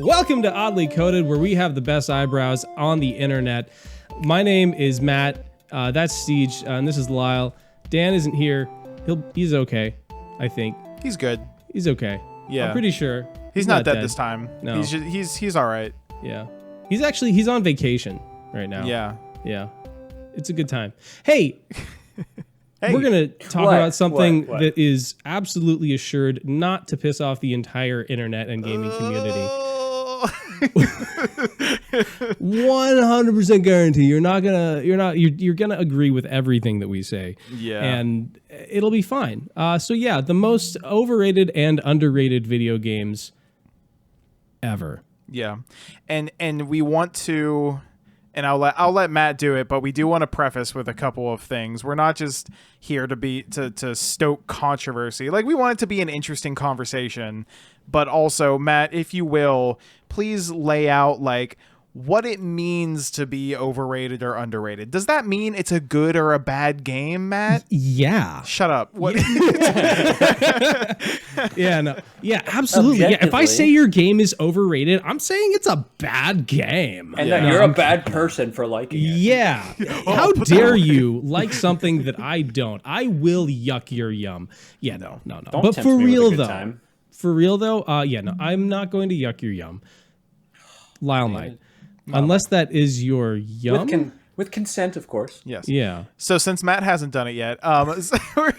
Welcome to Oddly Coded, where we have the best eyebrows on the internet. My name is Matt. That's Steej, and this is Lyle. Dan isn't here. He's okay, I think. He's good. He's okay. Yeah. I'm pretty sure. He's not dead this time. No. He's all right. Yeah. He's on vacation right now. Yeah. Yeah. It's a good time. Hey. Hey. We're going to talk about something What? that is absolutely assured not to piss off the entire internet and gaming community. 100% guarantee you're gonna agree with everything that we say. Yeah. And it'll be fine. So yeah, the most overrated and underrated video games ever. Yeah. And we want to, and I'll let Matt do it, but we do want to preface with a couple of things. We're not just here to stoke controversy. Like, we want it to be an interesting conversation, but also, Matt, if you will, please lay out like what it means to be overrated or underrated. Does that mean it's a good or a bad game, Matt? Yeah. Shut up. What? Yeah, no. Yeah, absolutely. Yeah, if I say your game is overrated, I'm saying it's a bad game. And that you're a bad person for liking it. Yeah. How dare you like something that I don't? I will yuck your yum. Yeah, no. Don't But tempt for me with a real good though. time. For real though, no, I'm not going to yuck your yum. Lyle might. Unless that is your yum. With consent, of course. Yes. Yeah. So since Matt hasn't done it yet, so we're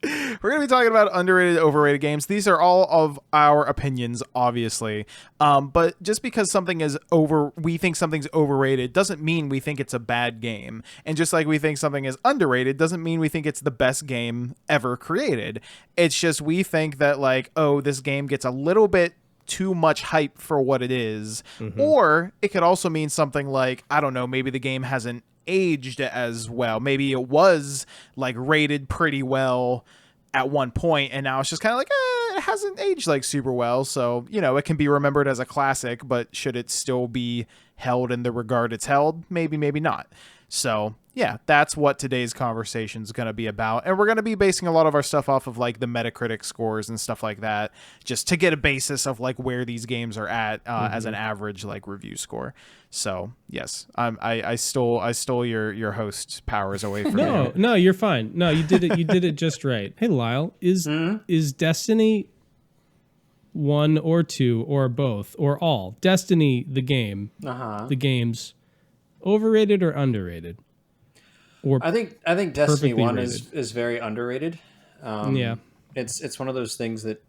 going to be talking about underrated, overrated games. These are all of our opinions, obviously. But just because something is we think something's overrated doesn't mean we think it's a bad game. And just like we think something is underrated doesn't mean we think it's the best game ever created. It's just we think that like, oh, this game gets a little bit too much hype for what it is. Or it could also mean something like, I don't know, maybe the game hasn't aged as well. Maybe it was like rated pretty well at one point and now it's just kind of like it hasn't aged like super well, so it can be remembered as a classic, but should it still be held in the regard it's held? Maybe not. So yeah, that's what today's conversation is going to be about. And we're going to be basing a lot of our stuff off of like the Metacritic scores and stuff like that, just to get a basis of like where these games are at as an average like review score. So yes, I stole your host powers away from you. No, you're fine. No, you did it. You did it just right. Hey, Lyle, is Destiny 1 or 2 or both or all? Destiny, the game, the games, overrated or underrated? Or I think Destiny 1 rated? is very underrated. Yeah. It's one of those things that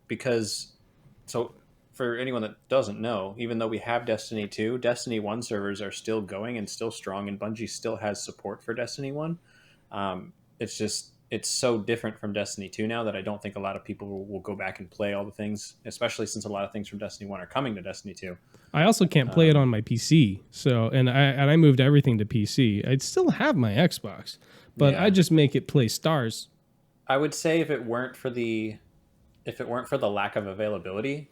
so for anyone that doesn't know, even though we have Destiny 2, Destiny 1 servers are still going and still strong, and Bungie still has support for Destiny 1. It's so different from Destiny 2 now that I don't think a lot of people will go back and play all the things, especially since a lot of things from Destiny 1 are coming to Destiny 2. I also can't play it on my PC, so I moved everything to PC. I'd still have my Xbox, but I just make it play stars. I would say if it weren't for the lack of availability,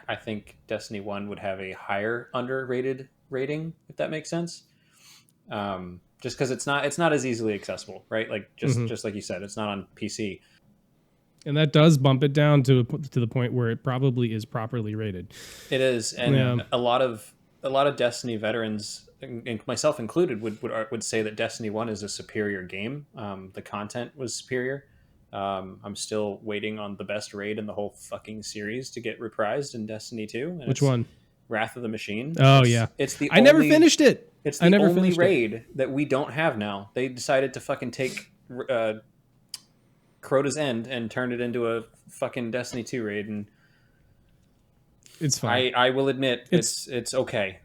I think Destiny 1 would have a higher underrated rating, if that makes sense. Just because it's not as easily accessible, right? Like just like you said, it's not on PC, and that does bump it down to the point where it probably is properly rated. It is, and a lot of Destiny veterans, and myself included, would say that Destiny 1 is a superior game. The content was superior. I'm still waiting on the best raid in the whole fucking series to get reprised in Destiny 2. Which one? Wrath of the Machine. Oh, I never finished it. It's the only raid that we don't have now. They decided to fucking take Crota's End and turn it into a fucking Destiny 2 raid, and it's fine. I will admit it's okay.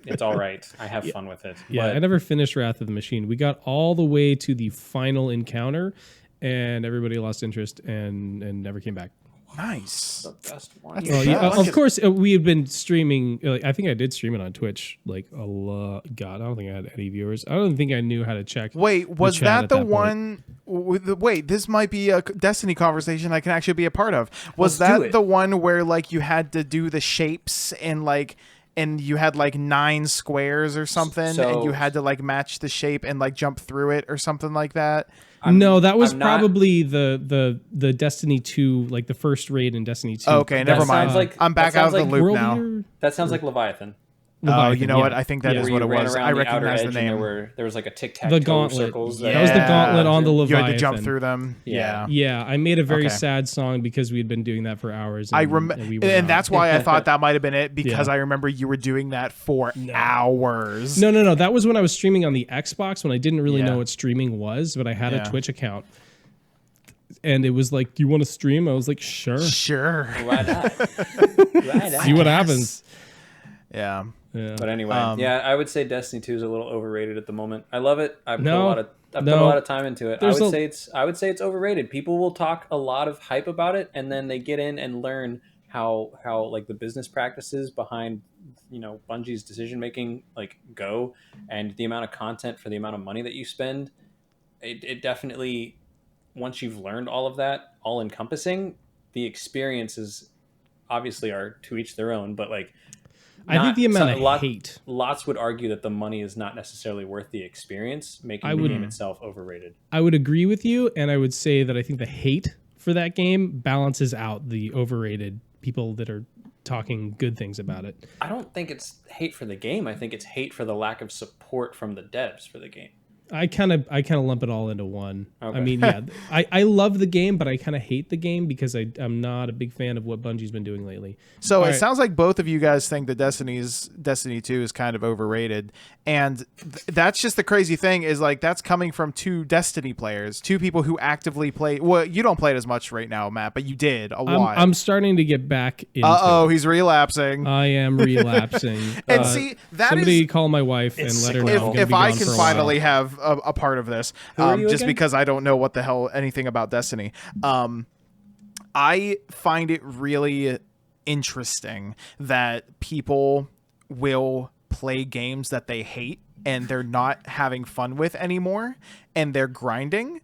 It's all right. I have fun with it. Yeah, but I never finished Wrath of the Machine. We got all the way to the final encounter, and everybody lost interest and never came back. Nice. The best one. Of course, we had been streaming. I think I did stream it on Twitch. Like a lot. God, I don't think I had any viewers. I don't think I knew how to check. Wait, was that the one? Wait, this might be a Destiny conversation I can actually be a part of. Was that the one where like you had to do the shapes and like and you had like 9 squares or something, and you had to like match the shape and like jump through it or something like that. No, that was probably the Destiny 2, like the first raid in Destiny 2. Okay, never mind. I'm back out of the loop now. That sounds like Leviathan. Oh, you know what? I think that is what it was. I recognize the name. There was like a tic-tac-toe circles. That was the gauntlet on the Leviathan. You had to jump through them. Yeah. I made a very sad song because we had been doing that for hours. And that's why I thought that might have been it, because I remember you were doing that for hours. No. That was when I was streaming on the Xbox, when I didn't really know what streaming was, but I had a Twitch account. And it was like, do you want to stream? I was like, sure. Why not? See what happens. Yeah. But anyway, I would say Destiny 2 is a little overrated at the moment. I love it. I put a lot of time into it. I would say it's overrated. People will talk a lot of hype about it, and then they get in and learn how like the business practices behind, you know, Bungie's decision making like go, and the amount of content for the amount of money that you spend. It definitely, once you've learned all of that, all encompassing, the experiences obviously are to each their own, but like, I think the amount of hate. Lots would argue that the money is not necessarily worth the experience, making the game itself overrated. I would agree with you, and I would say that I think the hate for that game balances out the overrated people that are talking good things about it. I don't think it's hate for the game. I think it's hate for the lack of support from the devs for the game. I kind of lump it all into one. Okay. I mean, I love the game, but I kind of hate the game because I'm not a big fan of what Bungie's been doing lately. So it sounds like both of you guys think that Destiny 2 is kind of overrated, and that's just the crazy thing is like that's coming from 2 Destiny players, 2 people who actively play. Well, you don't play it as much right now, Matt, but you did a lot. I'm starting to get back into. He's relapsing. I am relapsing. And see, somebody call my wife and let her know. If I can finally have a part of this, just because I don't know what the hell anything about Destiny. I find it really interesting that people will play games that they hate and they're not having fun with anymore, and they're grinding,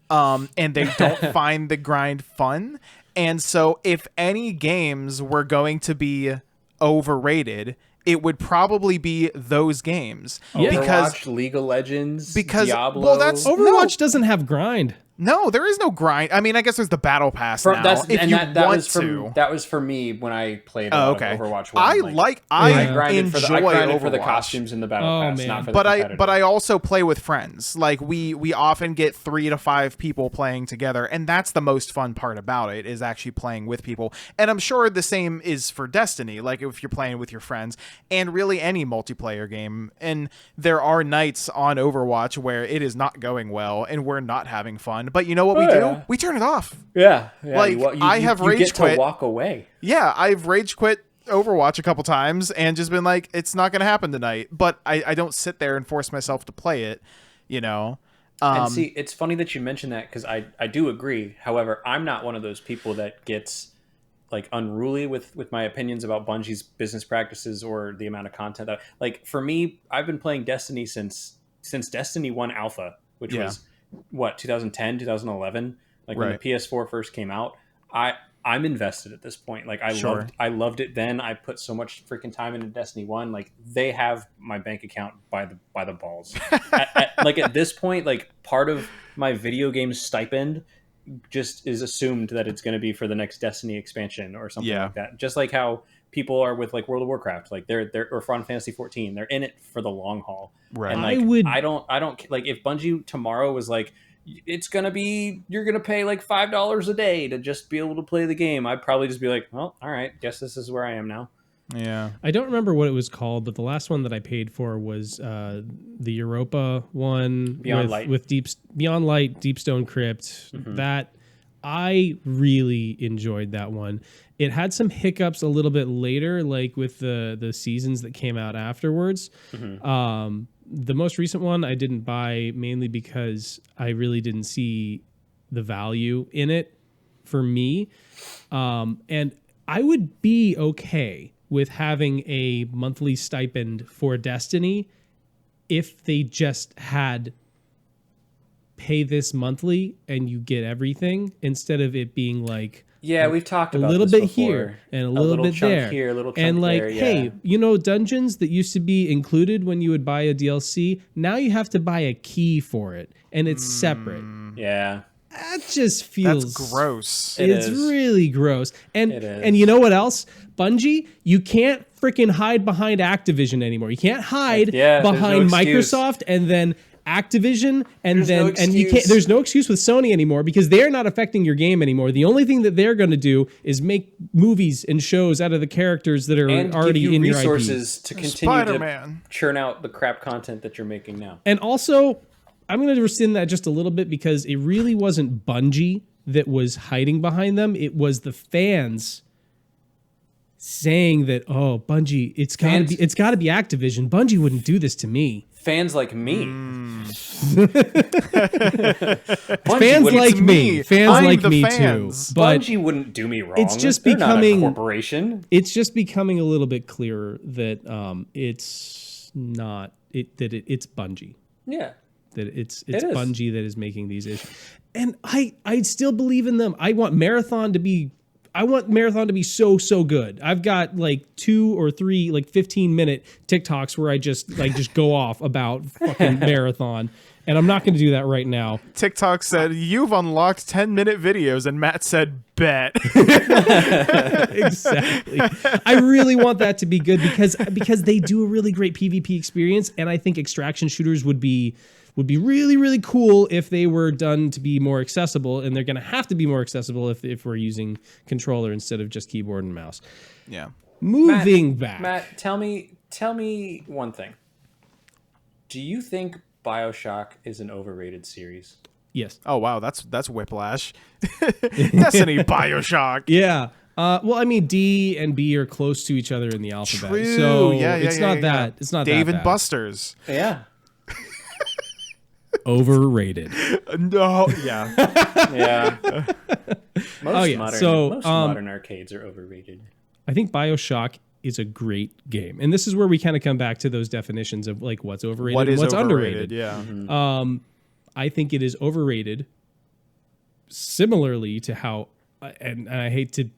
and they don't find the grind fun. And so if any games were going to be overrated, it would probably be those games. Because Overwatch, League of Legends, Diablo. Well, Overwatch doesn't have grind. No, there is no grind. I mean, I guess there's the battle pass now. That was for me when I played Overwatch 1. I grinded Overwatch for the costumes in the battle pass, not for the competitive. But I also play with friends. Like we often get 3 to 5 people playing together, and that's the most fun part about it, is actually playing with people. And I'm sure the same is for Destiny, like if you're playing with your friends, and really any multiplayer game. And there are nights on Overwatch where it is not going well and we're not having fun. But you know what we do? We turn it off. Yeah. Like I have rage quit. To walk away. Yeah, I've rage quit Overwatch a couple times and just been like, it's not going to happen tonight. But I don't sit there and force myself to play it, you know. And see, it's funny that you mentioned that, because I do agree. However, I'm not one of those people that gets like unruly with my opinions about Bungie's business practices or the amount of content that, like, for me, I've been playing Destiny since Destiny 1 Alpha, which was 2010, 2011, like when the PS4 first came out. I'm invested at this point. Like I loved it then. I put so much freaking time into Destiny 1. Like they have my bank account by the balls. At this point, like part of my video game stipend just is assumed that it's going to be for the next Destiny expansion or something like that. Just like how people are with like World of Warcraft, like they're or Final Fantasy 14, they're in it for the long haul. Right. And like I don't like if Bungie tomorrow was like, it's gonna be, you're gonna pay like $5 a day to just be able to play the game, I'd probably just be like, well, all right, guess this is where I am now. Yeah. I don't remember what it was called, but the last one that I paid for was the Europa one with Beyond Light, Deepstone Crypt. Mm-hmm. That I really enjoyed that one. It had some hiccups a little bit later, like with the seasons that came out afterwards. Mm-hmm. The most recent one I didn't buy mainly because I really didn't see the value in it for me. And I would be okay with having a monthly stipend for Destiny if they just had pay this monthly and you get everything, instead of it being like Yeah, we've talked about a little this bit before. here and a little bit chunk there. Here, a little chunk and like, there, yeah. hey, dungeons that used to be included when you would buy a DLC, now you have to buy a key for it, and it's separate. Yeah. That just feels That's gross. It's really gross. And It is. and you know what else? Bungie, you can't freaking hide behind Activision anymore. You can't hide behind no excuse. Microsoft and then Activision and There's and no you can't. excuse. There's no excuse with Sony anymore because they're not affecting your game anymore. The only thing that they're going to do is make movies and shows out of the characters that are And already give you in resources your IP. to continue Spider-Man. to churn out the crap content that you're making now. And also, I'm going to rescind that just a little bit because it really wasn't Bungie that was hiding behind them. It was the fans saying that, oh, Bungie, it's got to be Activision. Bungie wouldn't do this to me. Fans like me. Fans like me. Fans I'm like the me fans. too. But Bungie wouldn't do me wrong. it's just They're becoming not a corporation. It's just becoming a little bit clearer that it's not it's Bungie. Yeah. That it's It is. Bungie that is making these issues. And I still believe in them. I want Marathon to be so good. I've got like 2 or 3 like 15-minute TikToks where I just go off about fucking Marathon. And I'm not going to do that right now. TikTok said, you've unlocked 10-minute videos, and Matt said, bet. Exactly. I really want that to be good because they do a really great PvP experience, and I think extraction shooters would be really, really cool if they were done to be more accessible, and they're going to have to be more accessible if we're using controller instead of just keyboard and mouse. Yeah. Moving back. Matt, tell me one thing. Do you think BioShock is an overrated series? Yes. Oh, wow. That's Whiplash. Destiny, BioShock. Yeah. Well, I mean, D and B are close to each other in the alphabet. True. So Yeah, it's not that. It's not Dave that and bad. Buster's. Yeah. Overrated. No. Yeah. Yeah. Most modern arcades are overrated. I think BioShock is a great game. And this is where we kind of come back to those definitions of like what's overrated What and is what's overrated? underrated. Yeah. I think it is overrated similarly to how, and I hate to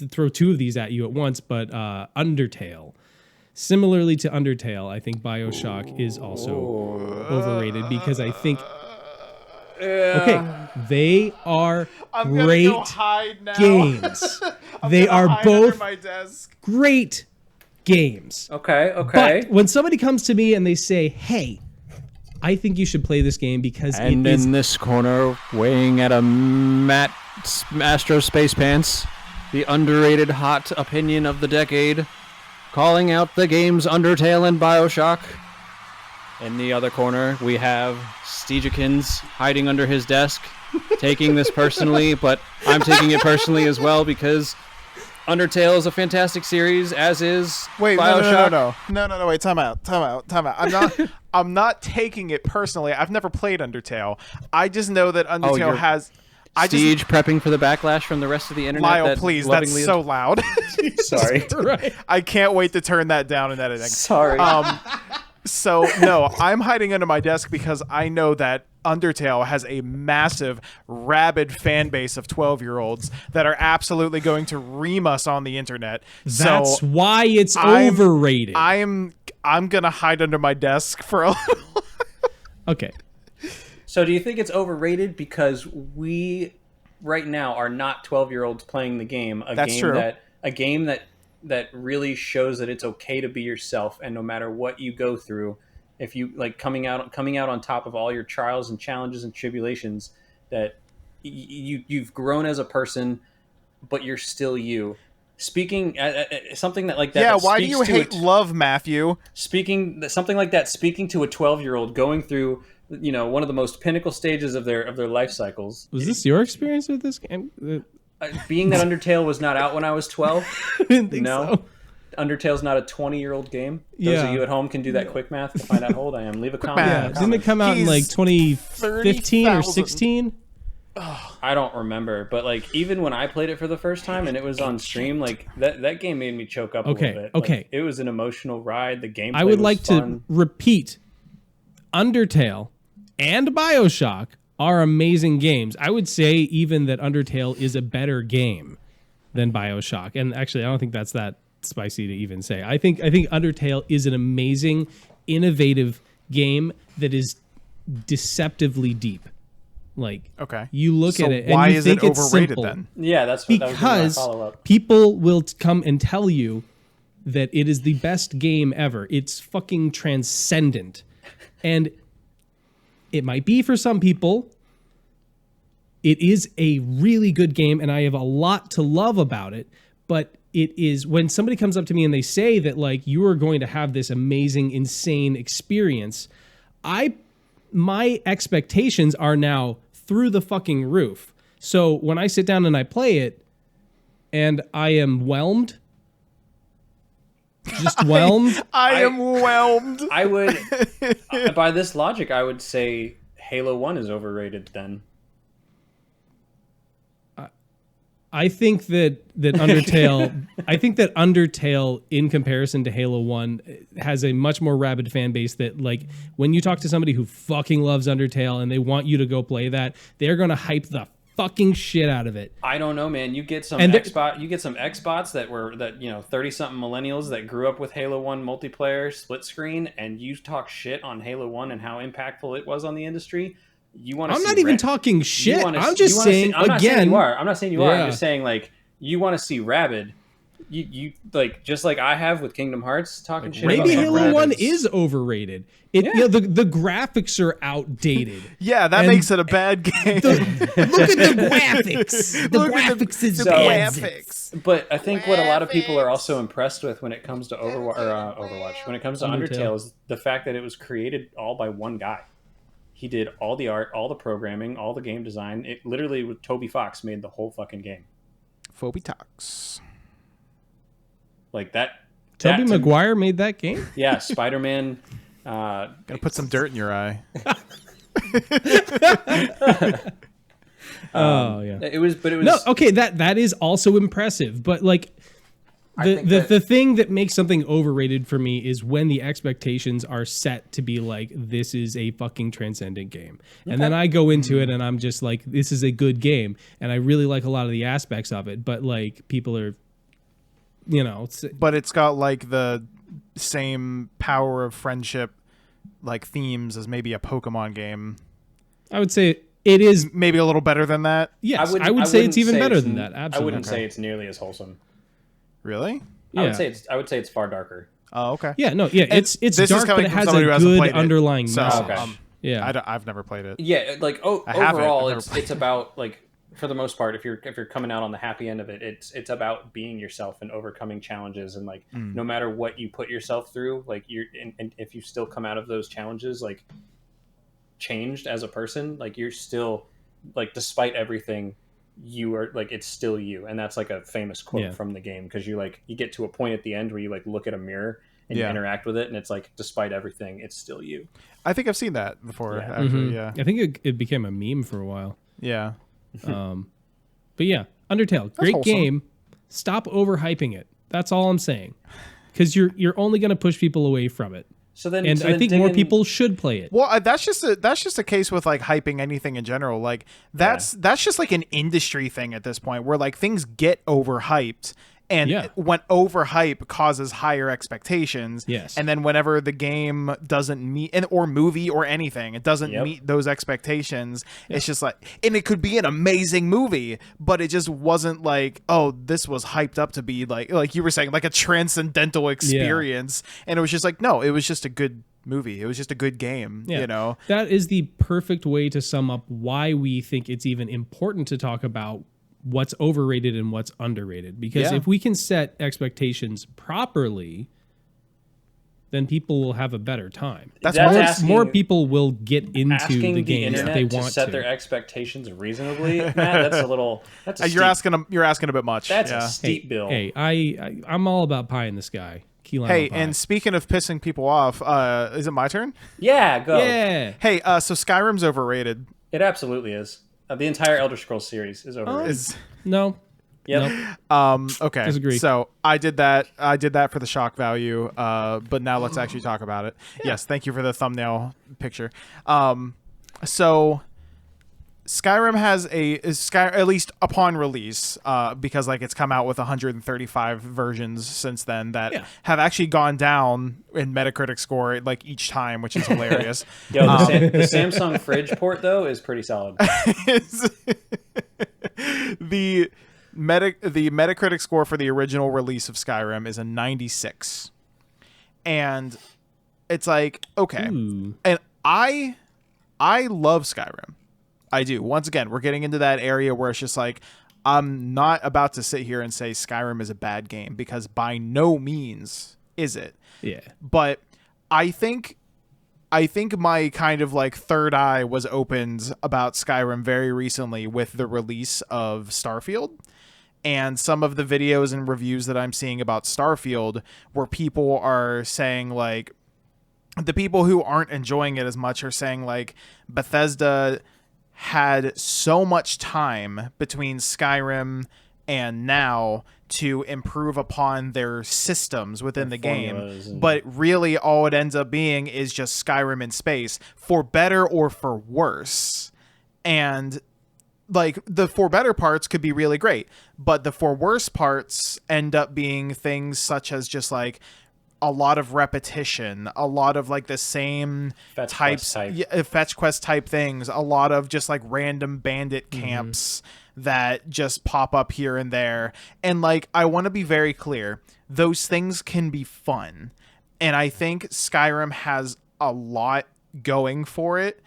throw 2 of these at you at once, but Undertale. Similarly to Undertale, I think BioShock is also overrated because I think they are great games. They are both my desk. great games. Okay. But when somebody comes to me and they say, "Hey, I think you should play this game because And it is in this corner, weighing at a Matt Astro Space Pants, the underrated hot opinion of the decade, calling out the games Undertale and BioShock. In the other corner, we have Steejikins hiding under his desk, taking this personally, but I'm taking it personally as well because Undertale is a fantastic series, as is BioShock. No, wait, time out. I'm not taking it personally. I've never played Undertale. I just know that Undertale has Steej prepping for the backlash from the rest of the internet. Lyle, please, that's so loud. Sorry. right. I can't wait to turn that down in editing. Sorry. So, no, I'm hiding under my desk because I know that Undertale has a massive, rabid fan base of 12-year-olds that are absolutely going to ream us on the internet. That's why it's I'm- overrated. I'm going to hide under my desk for a little. Okay. So do you think it's overrated because we right now are not 12-year-olds playing the game? A game that really shows that it's okay to be yourself, and no matter what you go through, if you like coming out on top of all your trials and challenges and tribulations, that you've grown as a person, but you're still you. Speaking something that like that. Yeah, that why do speaks you to hate love, Matthew? Something like that, speaking to a 12-year-old going through, one of the most pinnacle stages of their life cycles. Was this your experience with this game? Being that Undertale was not out when I was 12. I didn't think so. Undertale's not a 20-year-old game. Those of you at home can do that quick math to find out how old I am. Leave a comment. Yeah, didn't it come out in like 2015 or 16? I don't remember, but like even when I played it for the first time and it was on stream, like that game made me choke up a little bit. Okay. Like, it was an emotional ride. The gameplay I would was like fun. to repeat Undertale and BioShock are amazing games. I would say even that Undertale is a better game than BioShock. And actually, I don't think that's that spicy to even say. I think Undertale is an amazing, innovative game that is deceptively deep. Like, okay, you look at it and why you is think it it's overrated simple. then? Yeah, that was my Because follow-up. people will come and tell you that it is the best game ever. It's fucking transcendent. And it might be for some people. It is a really good game, and I have a lot to love about it. But it is, when somebody comes up to me and they say that, like, you are going to have this amazing, insane experience, my expectations are now through the fucking roof. So when I sit down and I play it, and I am whelmed, just whelmed. I am whelmed. I would, by this logic, I would say Halo 1 is overrated then. I think that Undertale, in comparison to Halo 1, has a much more rabid fan base that, like, when you talk to somebody who fucking loves Undertale and they want you to go play that, they're going to hype the fucking shit out of it. I don't know, man. You get some Xbots that 30-something millennials that grew up with Halo 1 multiplayer split screen, and you talk shit on Halo 1 and how impactful it was on the industry. I'm not even talking shit. I'm just saying, I'm not saying you are. I'm not saying you are. Yeah. I'm just saying, like, you want to see Rabid. You like, just like I have with Kingdom Hearts talking shit. Maybe about Halo Rabbids. 1 is overrated. The graphics are outdated. Yeah, that makes it a bad game. Look at the graphics. The graphics is bad. But I think what a lot of people are also impressed with when it comes to Overwatch, when it comes to Undertale, is the fact that it was created all by one guy. He did all the art, all the programming, all the game design. It literally, with Toby Fox, made the whole fucking game. Phoebe Talks. Like that. Tobey Maguire made that game? Yeah, Spider-Man. Gonna put some dirt in your eye. Oh yeah. It was. No, okay, that is also impressive, but like the thing that makes something overrated for me is when the expectations are set to be like, this is a fucking transcendent game. And then I go into it and I'm just like, this is a good game. And I really like a lot of the aspects of it, but like people are, but it's got like the same power of friendship, like themes as maybe a Pokemon game. I would say it is maybe a little better than that. Yes, I would say it's even better than that. Absolutely. I wouldn't say it's nearly as wholesome. Really? Yeah. I would say it's far darker. Oh, okay. Yeah, no, yeah, it's dark, but it has a good underlying message. Yeah, I've never played it. Yeah, like overall, it's about, like, for the most part, if you're coming out on the happy end of it, it's about being yourself and overcoming challenges, and like no matter what you put yourself through, like and if you still come out of those challenges like changed as a person, like you're still, like, despite everything, you are, like, it's still you. And that's like a famous quote from the game, because you get to a point at the end where you like look at a mirror and you interact with it, and it's like, despite everything, it's still you. I think I've seen that before. Yeah. Actually, yeah. I think it became a meme for a while. Yeah. But yeah, Undertale, great wholesome. game. Stop overhyping it. That's all I'm saying, because you're only going to push people away from it. I think more people should play it. Well, that's just a case with like hyping anything in general. Like that's just like an industry thing at this point, where like things get overhyped, and when overhype causes higher expectations. Yes. And then whenever the game doesn't meet, or movie or anything, it doesn't meet those expectations. It's just like, and it could be an amazing movie, but it just wasn't like, oh, this was hyped up to be like you were saying, like a transcendental experience. And it was just like, no, it was just a good movie. It was just a good game. Yeah. That is the perfect way to sum up why we think it's even important to talk about what's overrated and what's underrated, because if we can set expectations properly, then people will have a better time. More people will get into the game if they want to set their expectations reasonably. Matt, that's you're asking a bit much. That's a steep bill. Hey, I'm all about pie in the sky. Hey, and speaking of pissing people off, is it my turn? Yeah, go. Yeah. Hey, so Skyrim's overrated. It absolutely is. The entire Elder Scrolls series is overrated. No. Yep. Nope. Okay. Disagree. So I did that for the shock value. But now let's actually talk about it. Yeah. Yes. Thank you for the thumbnail picture. So Skyrim has at least upon release, because like it's come out with 135 versions since then that have actually gone down in Metacritic score like each time, which is hilarious. Yo, the Samsung fridge port though is pretty solid. The Metacritic score for the original release of Skyrim is a 96, and it's like okay, and I love Skyrim. I do. Once again, we're getting into that area where it's just like, I'm not about to sit here and say Skyrim is a bad game, because by no means is it. Yeah. But I think my kind of like third eye was opened about Skyrim very recently with the release of Starfield. And some of the videos and reviews that I'm seeing about Starfield, where people are saying like, the people who aren't enjoying it as much are saying like, Bethesda had so much time between Skyrim and now to improve upon their systems within the game, but really all it ends up being is just Skyrim in space, for better or for worse. And like the for better parts could be really great, but the for worse parts end up being things such as just like a lot of repetition, a lot of like the same fetch quest type things, a lot of just like random bandit camps that just pop up here and there. And like, I want to be very clear, those things can be fun. And I think Skyrim has a lot going for it.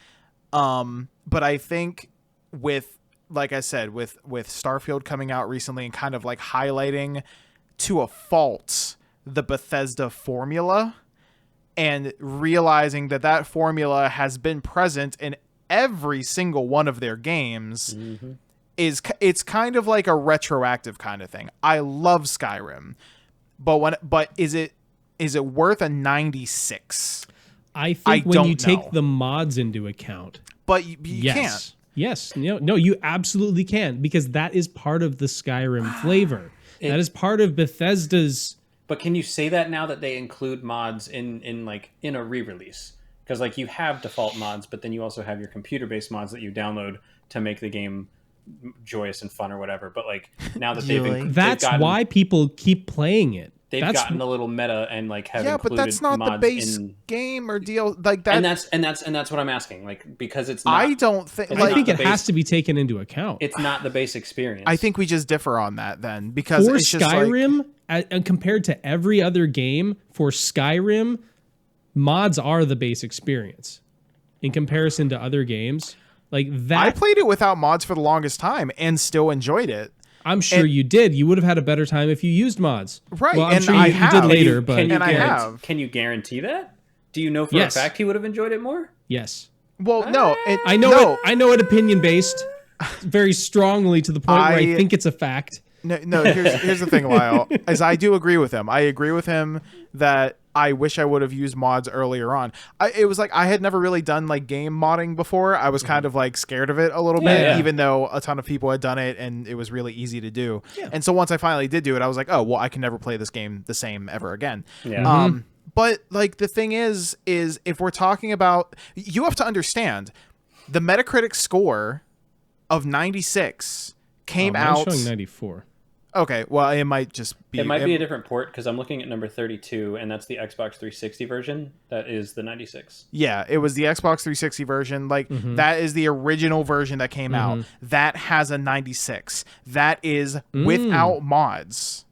But I think with, like I said, with Starfield coming out recently and kind of like highlighting to a fault the Bethesda formula, and realizing that formula has been present in every single one of their games, it's kind of like a retroactive kind of thing. I love Skyrim, but is it worth a 96? I think when you take the mods into account. But you can't. Yes. No, you absolutely can, because that is part of the Skyrim flavor. That is part of Bethesda's. But can you say that now that they include mods in a re-release? Because like you have default mods, but then you also have your computer-based mods that you download to make the game joyous and fun or whatever. But like now that that's why people keep playing it. They've gotten a little meta and like have included but that's not mods the base game or deal like that. And that's what I'm asking. Like, because it's not. I don't think. I think it has to be taken into account. It's not the base experience. I think we just differ on that then, because for it's just Skyrim, compared to every other game, for Skyrim, mods are the base experience in comparison to other games. Like that, I played it without mods for the longest time and still enjoyed it. I'm sure you did. You would have had a better time if you used mods. Right. Well, I'm and sure you did later, but Can you guarantee that? Do you know for a fact he would have enjoyed it more? Yes. Well, no. I know it opinion based very strongly to the point where I think it's a fact. No. Here's the thing, Lyle. As I do agree with him. I agree with him that I wish I would have used mods earlier on. It was like I had never really done like game modding before. I was kind of like scared of it a little bit, even though a ton of people had done it and it was really easy to do. Yeah. And so once I finally did do it, I was like, oh, well, I can never play this game the same ever again. Yeah. But like the thing is if we're talking about, you have to understand the Metacritic score of 96 came out. Showing 94. Okay, well, it might just be... It might be a different port, because I'm looking at number 32, and that's the Xbox 360 version. That is the 96. Yeah, it was the Xbox 360 version. Like, that is the original version that came out. That has a 96. That is without mods.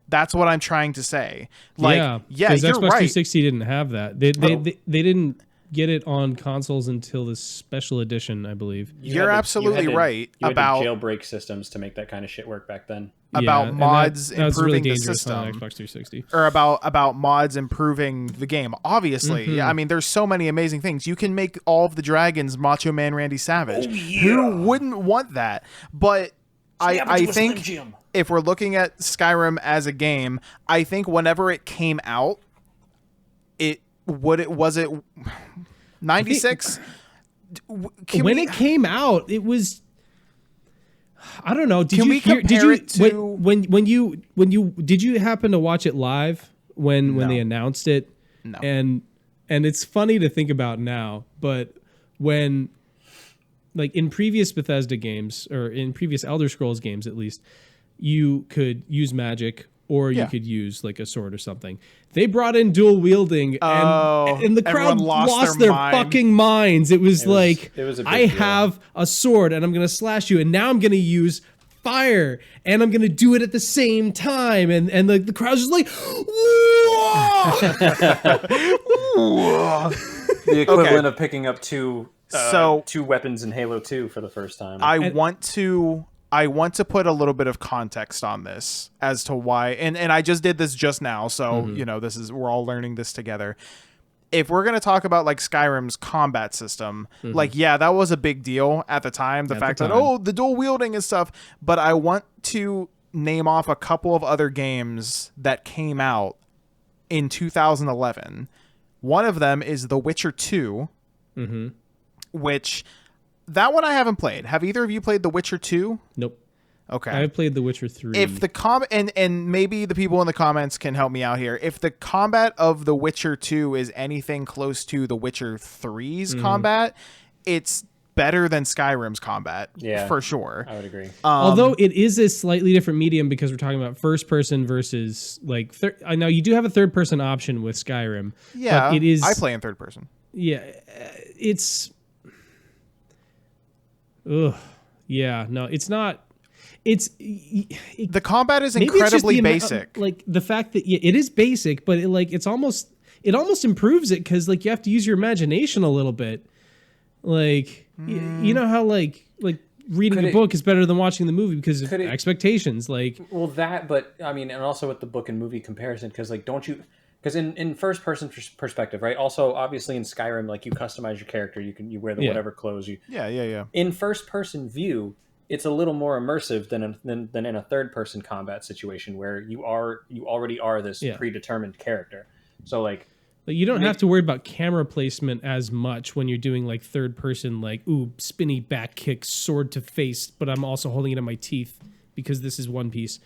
That's what I'm trying to say. Like, yeah, you're Xbox right. 360 didn't have that. They didn't get it on consoles until the special edition, I believe. You're absolutely right about jailbreak systems to make that kind of shit work back then. About mods improving the system, on Xbox 360, or about mods improving the game. Obviously, I mean, there's so many amazing things. You can make all of the dragons Macho Man Randy Savage. Who wouldn't want that? But I think if we're looking at Skyrim as a game, I think whenever it came out, was it 96? It came out, it was. I don't know. Did you happen to watch it live when they announced it? No. And it's funny to think about now, but when like in previous Bethesda games or in previous Elder Scrolls games, at least, you could use magic or you could use like a sword or something. They brought in dual wielding, and the crowd lost their fucking minds. It was a big I deal. Have a sword and I'm gonna slash you, and now I'm gonna use fire and I'm gonna do it at the same time, and the crowd's just like, whoa! The equivalent of picking up two weapons in Halo 2 for the first time. I want to put a little bit of context on this as to why, and I just did this just now, so we're all learning this together. If we're gonna talk about like Skyrim's combat system, that was a big deal at the time. The fact that the dual wielding and stuff, but I want to name off a couple of other games that came out in 2011. One of them is The Witcher 2, which that one I haven't played. Have either of you played The Witcher 2? Nope. Okay. I've played The Witcher 3. If the and maybe the people in the comments can help me out here. If the combat of The Witcher 2 is anything close to The Witcher 3's combat, it's better than Skyrim's combat. Yeah, for sure. I would agree. Although it is a slightly different medium because we're talking about first person versus like I know you do have a third person option with Skyrim. Yeah, but it is. I play in third person. Yeah, it's. Ugh. Yeah. No, it's not. The combat is incredibly basic. Like the fact that it is basic, but it almost improves it because like you have to use your imagination a little bit. Like you know how like reading a book is better than watching the movie because of expectations. Like but I mean, and also with the book and movie comparison, because like because in first person perspective, right? Also, obviously in Skyrim, like you customize your character, you wear the whatever clothes you. Yeah. In first person view, it's a little more immersive than in a third person combat situation where you already are this predetermined character. So like you don't have to worry about camera placement as much when you're doing like third person, like spinny back kick, sword to face, but I'm also holding it in my teeth because this is One Piece.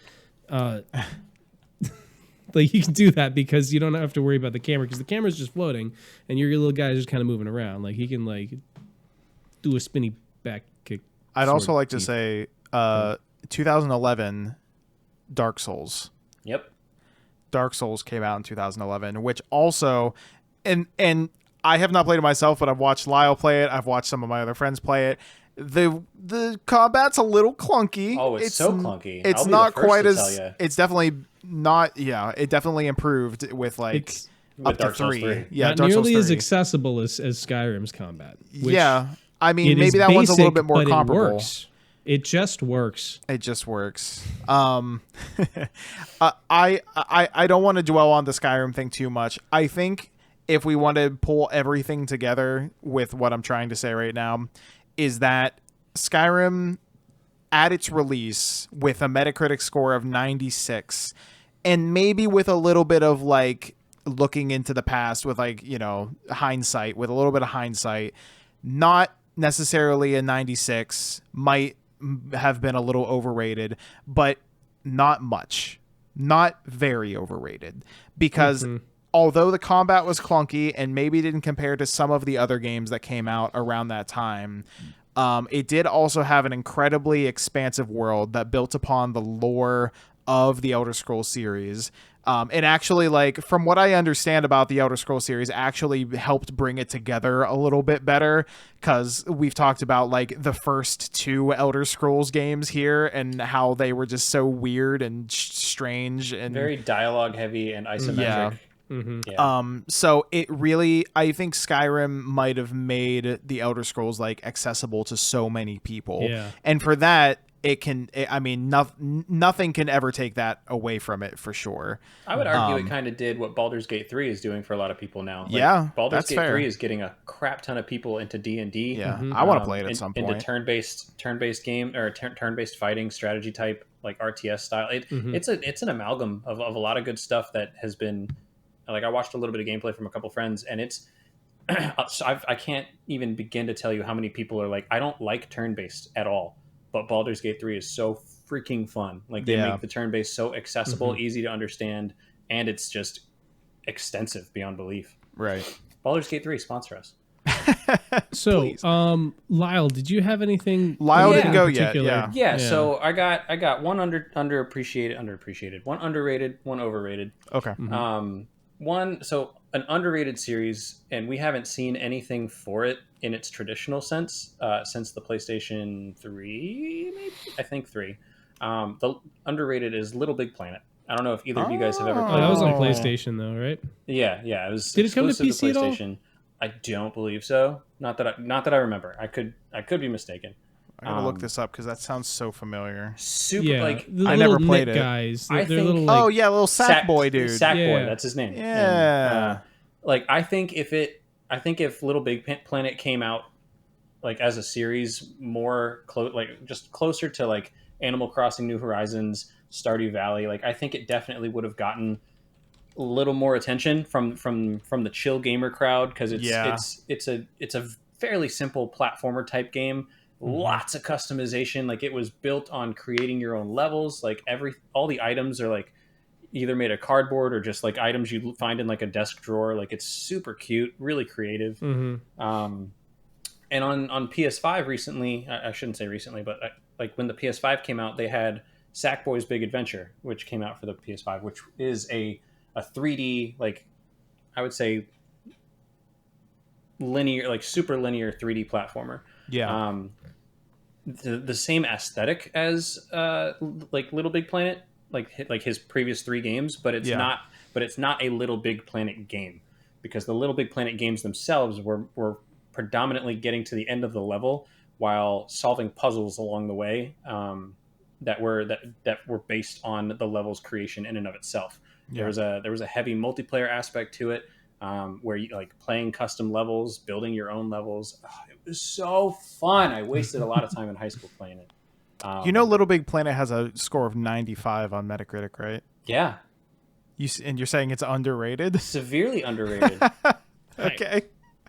Like you can do that because you don't have to worry about the camera because the camera's just floating and your little guy is just kind of moving around. Like he can like do a spinny back kick. I'd also like to say 2011 Dark Souls. Yep. Dark Souls came out in 2011, which also, and I have not played it myself, but I've watched Lyle play it. I've watched some of my other friends play it. The combat's a little clunky. Oh, it's so clunky. It's not quite as. It's definitely not. Yeah, it definitely improved with like up to 3. Yeah, not Dark Souls nearly 3. as accessible as Skyrim's combat. Yeah, I mean maybe that one's a little bit more comparable. It just works. It just works. I don't want to dwell on the Skyrim thing too much. I think if we want to pull everything together with what I'm trying to say right now, is that Skyrim at its release with a Metacritic score of 96 and maybe with a little bit of like looking into the past with like, hindsight, with a little bit of hindsight, not necessarily a 96, might have been a little overrated, but not much, not very overrated, because although the combat was clunky and maybe didn't compare to some of the other games that came out around that time, it did also have an incredibly expansive world that built upon the lore of the Elder Scrolls series. And actually, like, from what I understand about the Elder Scrolls series, actually helped bring it together a little bit better, because we've talked about, like, the first 2 Elder Scrolls games here and how they were just so weird and strange. And very dialogue heavy and isometric. Yeah. So it really, I think Skyrim might have made the Elder Scrolls, like, accessible to so many people. Yeah. And for that, nothing can ever take that away from it, for sure. I would argue it kind of did what Baldur's Gate 3 is doing for a lot of people now. Like, Baldur's Gate fair. 3 is getting a crap ton of people into D&D. Yeah, I want to play it at some point. Into turn-based game or turn-based fighting strategy type, like RTS style. It's an amalgam of a lot of good stuff that has been. Like, I watched a little bit of gameplay from a couple friends, and it's. I can't even begin to tell you how many people are like, I don't like turn-based at all. But Baldur's Gate 3 is so freaking fun. Like, they make the turn-based so accessible, easy to understand, and it's just extensive beyond belief. Right. Baldur's Gate 3, sponsor us. So, Please. Lyle, did you have anything? Lyle didn't go yet, particular? Yeah, so I got one underappreciated, one underrated, one overrated. Okay. So an underrated series, and we haven't seen anything for it in its traditional sense since the PlayStation 3, maybe? I think 3. The underrated is Little Big Planet. I don't know if either of you guys have ever Oh, played that was on Little Big Planet. PlayStation though, right? Yeah, it was. Did it come to exclusive PC at all? PlayStation. I don't believe so. Not that I remember. I could be mistaken. I gotta look this up because that sounds so familiar. Super Yeah, like the I little never played knit it. guys. I They're think- little like, Oh yeah, little Sackboy dude. Sackboy, Yeah. that's his name. Yeah. And, I think if Little Big Planet came out like as a series more just closer to like Animal Crossing New Horizons, Stardew Valley, like I think it definitely would have gotten a little more attention from the chill gamer crowd because it's a fairly simple platformer type game. Lots of customization. Like it was built on creating your own levels. Like all the items are like either made of cardboard or just like items you find in like a desk drawer. Like it's super cute, really creative. Mhm. And on PS5 recently, I shouldn't say recently, but like when the PS5 came out, they had Sackboy's Big Adventure, which came out for the PS5, which is a 3D, like I would say linear, like super linear 3D platformer. Yeah. The same aesthetic as like Little Big Planet, like his previous 3 games, but it's not. But it's not a Little Big Planet game because the Little Big Planet games themselves were predominantly getting to the end of the level while solving puzzles along the way that were based on the level's creation in and of itself. Yeah. There was a heavy multiplayer aspect to it where you like playing custom levels, building your own levels. Oh, it was so fun. I wasted a lot of time in high school playing it. Little Big Planet has a score of 95 on Metacritic, right? Yeah. And you're saying it's underrated? Severely underrated. Okay.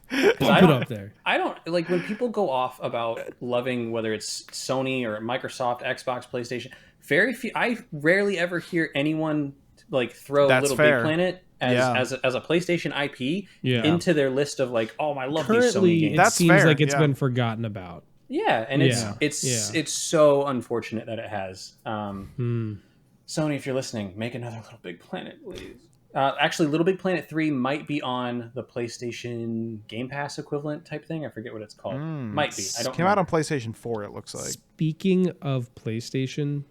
Put up there. I don't like when people go off about loving whether it's Sony or Microsoft, Xbox, PlayStation. Very few. I rarely ever hear anyone like throw Little Big Planet as a PlayStation IP into their list of like, oh, I love these Sony games. It seems like it's been forgotten about. Yeah, and it's so unfortunate that it has. Sony, if you're listening, make another Little Big Planet, please. Actually, Little Big Planet 3 might be on the PlayStation Game Pass equivalent type thing. I forget what it's called. Might be. I don't Came out on PlayStation 4, it looks like. Speaking of PlayStation,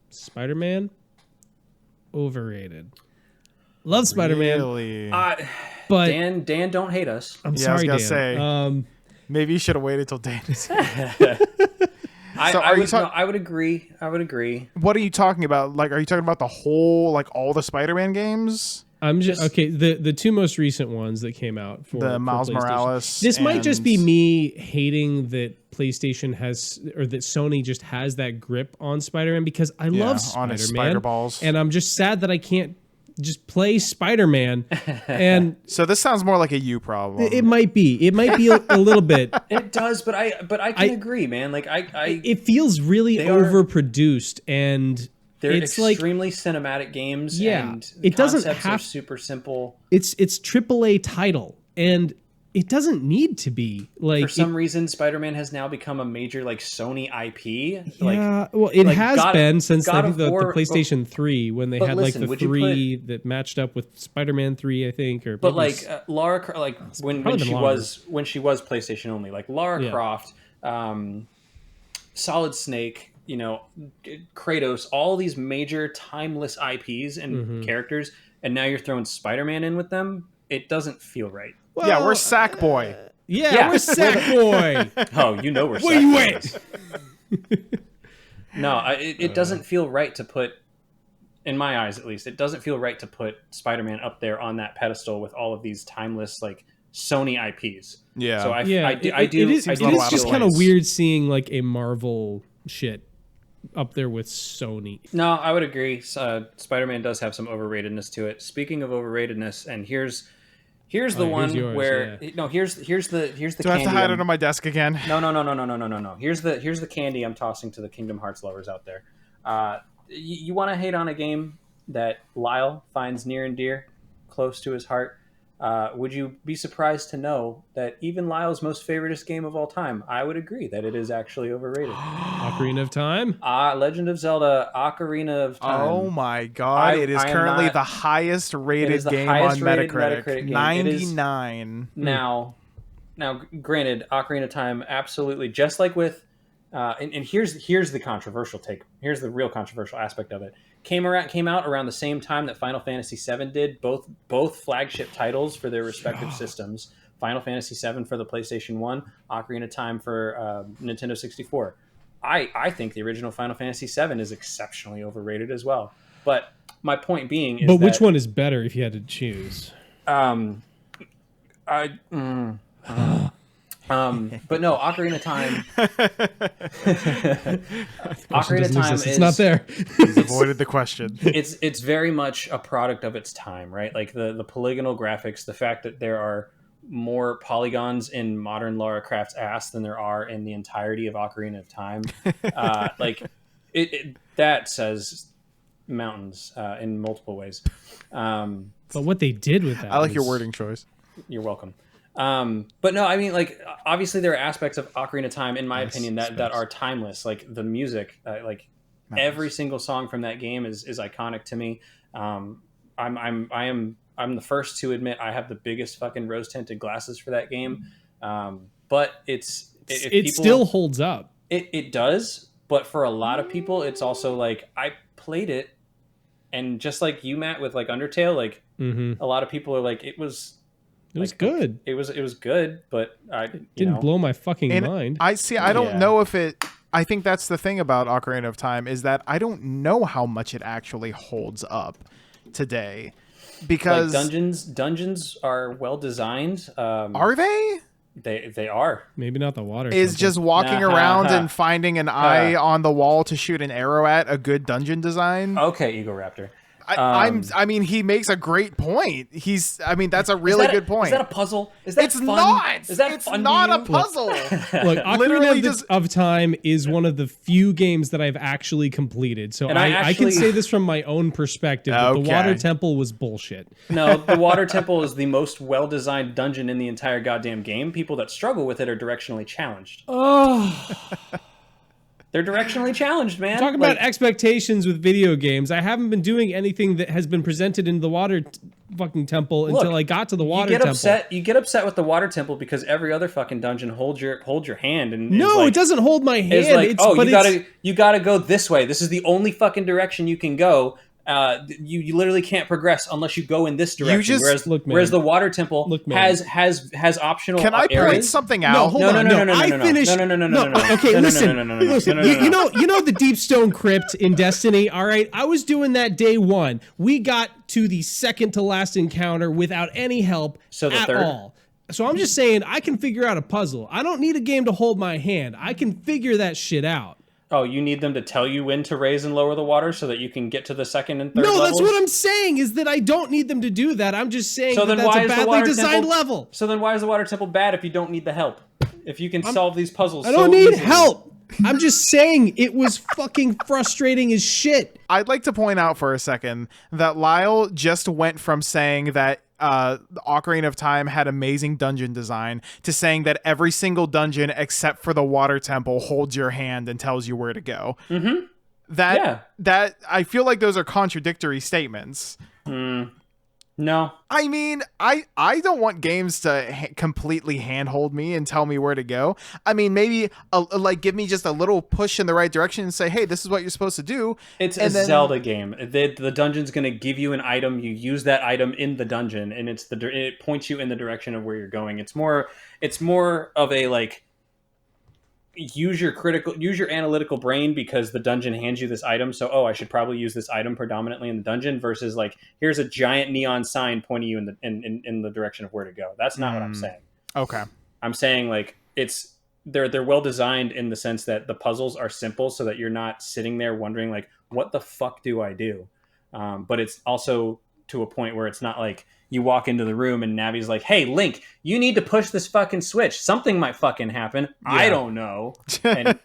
Spider-Man, overrated. Love Spider-Man. Really? But Dan, don't hate us. I'm sorry, Dan. Say, maybe you should have waited till Dan is I would agree. What are you talking about? Like, are you talking about the whole, like, all the Spider-Man games? I'm just okay. The 2 most recent ones that came out for the Miles Morales. This might just be me hating that PlayStation has, or that Sony just has that grip on Spider-Man because I love Spider-Man. On his spider balls. And I'm just sad that I can't just play Spider-Man. And so this sounds more like a you problem. It might be a little bit. It does, but I can agree, man. Like it feels really overproduced and they're it's extremely cinematic games. Yeah, and it doesn't concepts have are super simple. It's AAA title, and it doesn't need to be like. For some reason, Spider-Man has now become a major like Sony IP. Yeah, well, it has been since I think the PlayStation 3 when they had listen, like the 3 that matched up with Spider-Man 3 I think, or but like Lara, like when she was PlayStation only, like Lara Croft, Solid Snake. You know, Kratos, all these major timeless IPs and characters, and now you're throwing Spider-Man in with them. It doesn't feel right. Well, yeah, we're Sackboy. We're Sackboy. Oh, you know we're Sackboy. Where you at? No, it doesn't feel right to put, in my eyes at least, it doesn't feel right to put Spider-Man up there on that pedestal with all of these timeless like Sony IPs. Yeah. So it is just kind of weird seeing like a Marvel shit up there with Sony. No, I would agree. Spider-Man does have some overratedness to it. Speaking of overratedness, and here's the one yours, where here's the Do I have to hide it on my desk again? No. Here's the candy I'm tossing to the Kingdom Hearts lovers out there. You want to hate on a game that Lyle finds near and dear, close to his heart. would you be surprised to know that even Lyle's most favoriteest game of all time, I would agree that it is actually overrated. Ocarina of Time? Legend of Zelda Ocarina of Time. Oh my god, it is currently the highest rated game on Metacritic. 99. Now, granted, Ocarina of Time absolutely, just like with, and here's the controversial take. Here's the real controversial aspect of it. Came out around the same time that Final Fantasy VII did. Both flagship titles for their respective systems. Final Fantasy VII for the PlayStation 1, Ocarina of Time for Nintendo 64. I think the original Final Fantasy VII is exceptionally overrated as well. But my point being is But which one is better if you had to choose? But no, Ocarina of Time. Ocarina of Time it's not there. He's avoided the question. It's very much a product of its time, right? Like the polygonal graphics, the fact that there are more polygons in modern Lara Croft's ass than there are in the entirety of Ocarina of Time. That says mountains in multiple ways. But what they did with that, I like your wording choice. You're welcome. But no, I mean, like, obviously there are aspects of Ocarina of Time, in my opinion, that are timeless. Like the music, every single song from that game is iconic to me. I'm the first to admit I have the biggest fucking rose tinted glasses for that game. But it still holds up. It does, but for a lot of people, it's also like I played it, and just like you, Matt, with like Undertale, like a lot of people are like it was good. It was good, but I didn't blow my fucking mind. I don't know if it. I think that's the thing about Ocarina of Time is that I don't know how much it actually holds up today, because like dungeons are well designed. Are they? They are. Maybe not the water. Is temple. just walking around and finding an eye on the wall to shoot an arrow at a good dungeon design? Okay, Ego Raptor. I mean, he makes a great point. That's a really good point. Is that a puzzle? Is that it's fun? not. Is that it's fun not to a puzzle. Look, Ocarina of Time is one of the few games that I've actually completed. So I can say this from my own perspective. That the water temple was bullshit. No, the water temple is the most well-designed dungeon in the entire goddamn game. People that struggle with it are directionally challenged. Oh. They're directionally challenged, man. Talk about expectations with video games. I haven't been doing anything that has been presented in the water fucking temple until I got to the water temple. You get upset with the water temple because every other fucking dungeon holds your hand and it doesn't hold my hand. It's like, you gotta go this way. This is the only fucking direction you can go. You literally can't progress unless you go in this direction. Whereas the water temple has optional. Can I point something out? No. Okay, listen. You know the Deep Stone Crypt in Destiny. All right, I was doing that day one. We got to the second to last encounter without any help at all. So I'm just saying I can figure out a puzzle. I don't need a game to hold my hand. I can figure that shit out. Oh, you need them to tell you when to raise and lower the water so that you can get to the second and third levels? No, that's what I'm saying, is that I don't need them to do that. I'm just saying that's a badly designed level. So then why is the water temple bad if you don't need the help? If you can solve these puzzles I don't need help. I'm just saying it was fucking frustrating as shit. I'd like to point out for a second that Lyle just went from saying that Ocarina of Time had amazing dungeon design to saying that every single dungeon except for the water temple holds your hand and tells you where to go. Mm-hmm. That I feel like those are contradictory statements. No. I mean, I don't want games to completely handhold me and tell me where to go. I mean, maybe give me just a little push in the right direction and say, hey, this is what you're supposed to do. It's a Zelda game. The dungeon's going to give you an item. You use that item in the dungeon, and it points you in the direction of where you're going. It's more of a use your analytical brain because the dungeon hands you this item. So, I should probably use this item predominantly in the dungeon versus here's a giant neon sign pointing you in the direction of where to go. That's not what I'm saying. Okay. I'm saying they're well designed in the sense that the puzzles are simple so that you're not sitting there wondering what the fuck do I do? But it's also to a point where it's not like you walk into the room and Navi's like, hey, Link, you need to push this fucking switch. Something might fucking happen. Yeah. I don't know. And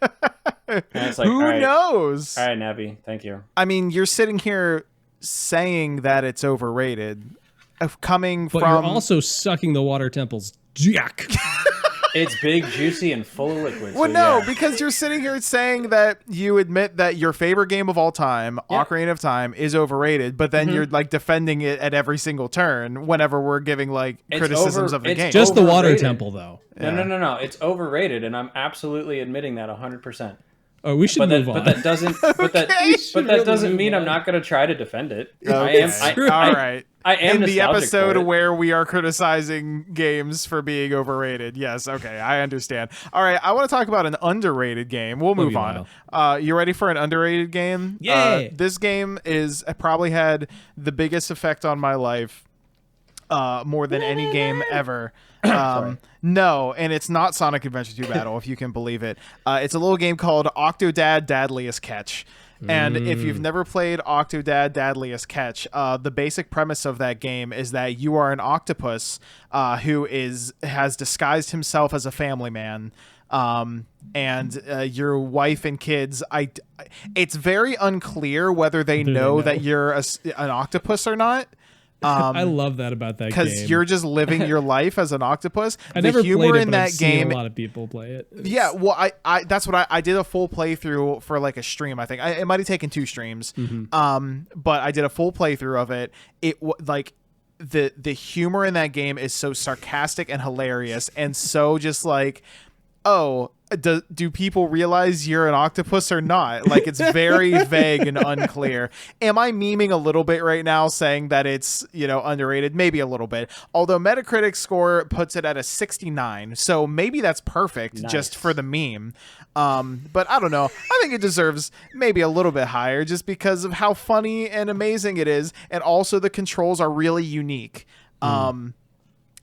it's like, who knows? All right, Navi, thank you. I mean, you're sitting here saying that it's overrated. coming but from. you're also sucking the water temple's jack. It's big, juicy, and full of liquid. Well, so no, yeah. because you're sitting here saying that you admit that your favorite game of all time, Ocarina of Time, is overrated, but then you're like defending it at every single turn whenever we're giving like criticisms of the game. Just the water overrated. temple, though. No. It's overrated, and I'm absolutely admitting that 100%. Oh, we should move on. But that doesn't. But that really doesn't mean move I'm not going to try to defend it. Okay. I All right. I am in the nostalgic episode for it. where we are criticizing games for being overrated. Yes, okay, I understand. All right, I want to talk about an underrated game. We'll move on. You ready for an underrated game? Yeah. This game is probably had the biggest effect on my life, more than any game ever. No, and it's not Sonic Adventure 2 Battle, if you can believe it. It's a little game called Octodad Dadliest Catch. And if you've never played Octodad Dadliest Catch, the basic premise of that game is that you are an octopus who has disguised himself as a family man. And your wife and kids, it's very unclear whether they know that you're an octopus or not. I love that about that game. Because you're just living your life as an octopus. I never humor played it, in but that I've seen game, a lot of people play it. Yeah, well, I that's what I did a full playthrough for like a stream. I think it might have taken 2 streams. But I did a full playthrough of it. Like the humor in that game is so sarcastic and hilarious, and so just like, oh, do people realize you're an octopus or not? Like, it's very vague and unclear. Am I memeing a little bit right now saying that it's, underrated? Maybe a little bit. Although Metacritic score puts it at a 69. So maybe that's perfect just for the meme. But I don't know. I think it deserves maybe a little bit higher just because of how funny and amazing it is. And also the controls are really unique.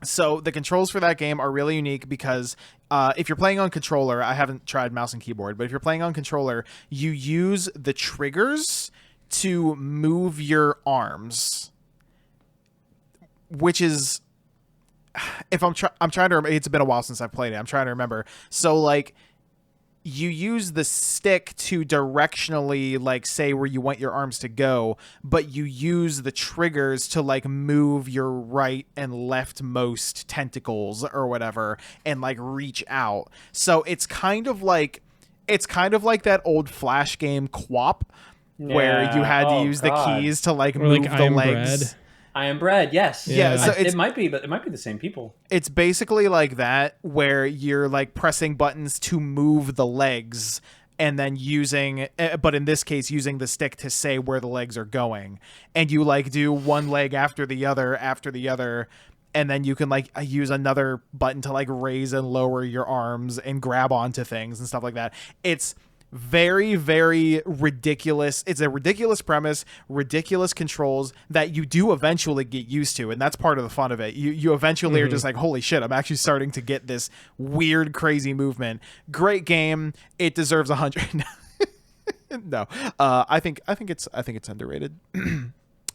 So the controls for that game are really unique because if you're playing on controller, I haven't tried mouse and keyboard, but if you're playing on controller, you use the triggers to move your arms, which is, if I'm trying to remember, it's been a while since I've played it. I'm trying to remember. So like, you use the stick to directionally like say where you want your arms to go, but you use the triggers to like move your right and leftmost tentacles or whatever and like reach out. So it's kind of like that old Flash game Quap, where you had to use the keys to like move the legs. Bread. I Am Bread, yes. Yeah, so it might be, but it might be the same people. It's basically like that, where you're like pressing buttons to move the legs and then but in this case, using the stick to say where the legs are going. And you like do one leg after the other, and then you can like use another button to like raise and lower your arms and grab onto things and stuff like that. It's very, very ridiculous. It's a ridiculous premise, ridiculous controls that you do eventually get used to, and that's part of the fun of it. You eventually are just like, holy shit, I'm actually starting to get this weird, crazy movement. Great game. It deserves 100. No, I think it's underrated.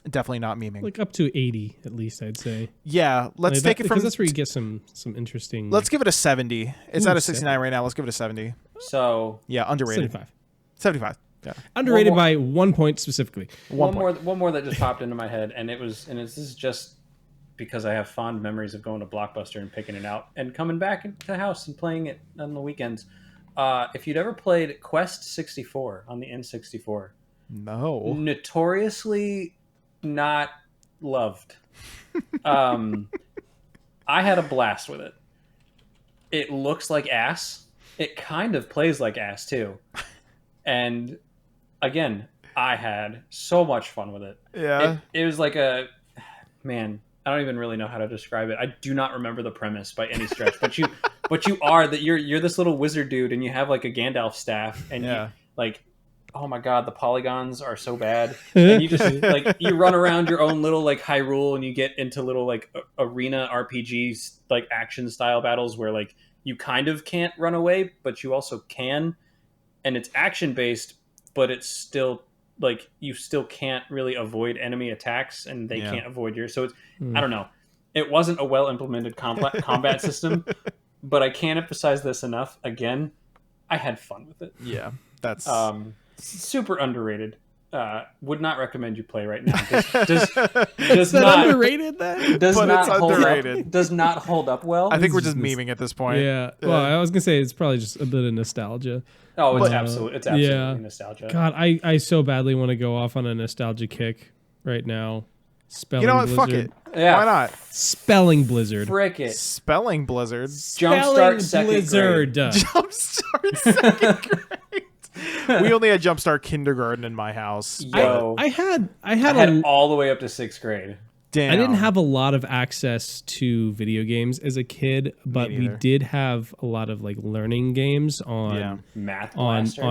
Definitely not memeing. Like up to 80 at least, I'd say. Yeah, let's take it from, because that's where you get some interesting. Let's give it a 70. It's at a 69 right now. Let's give it a 70. So yeah, underrated. 75. Yeah. Underrated by 1 point specifically. One more that just popped into my head, and this is just because I have fond memories of going to Blockbuster and picking it out and coming back into the house and playing it on the weekends. If you'd ever played Quest 64 on the N64, no, notoriously not loved. I had a blast with it. It looks like ass. It kind of plays like ass too. And again, I had so much fun with it. Yeah. It was like I don't even really know how to describe it. I do not remember the premise by any stretch, but you're this little wizard dude and you have like a Gandalf staff and you like, oh my god, the polygons are so bad. And you just like you run around your own little like Hyrule and you get into little like arena RPGs like action style battles where like you kind of can't run away, but you also can. And it's action based, but it's still like you still can't really avoid enemy attacks and they can't avoid yours. So it's I don't know. It wasn't a well implemented combat system, but I can't emphasize this enough. Again, I had fun with it. Yeah, that's super underrated. Would not recommend you play right now. Does that not underrated then? does But not it's hold underrated. up. Does not hold up well. I think we're just memeing at this point. Yeah. Well, I was gonna say it's probably just a bit of nostalgia. Oh, it's absolutely yeah. nostalgia. God, I so badly want to go off on a nostalgia kick right now. Spelling You know what? Blizzard. Fuck it. Yeah. Why not? Spelling Blizzard. Frick it. Spelling Blizzard. Jumpstart second Blizzard. grade. Jumpstart second grade. We only had Jumpstart kindergarten in my house. Yo, I had I had a all the way up to 6th grade. Damn. I didn't have a lot of access to video games as a kid, but we neither. did have a lot of like learning games on Math on Blaster.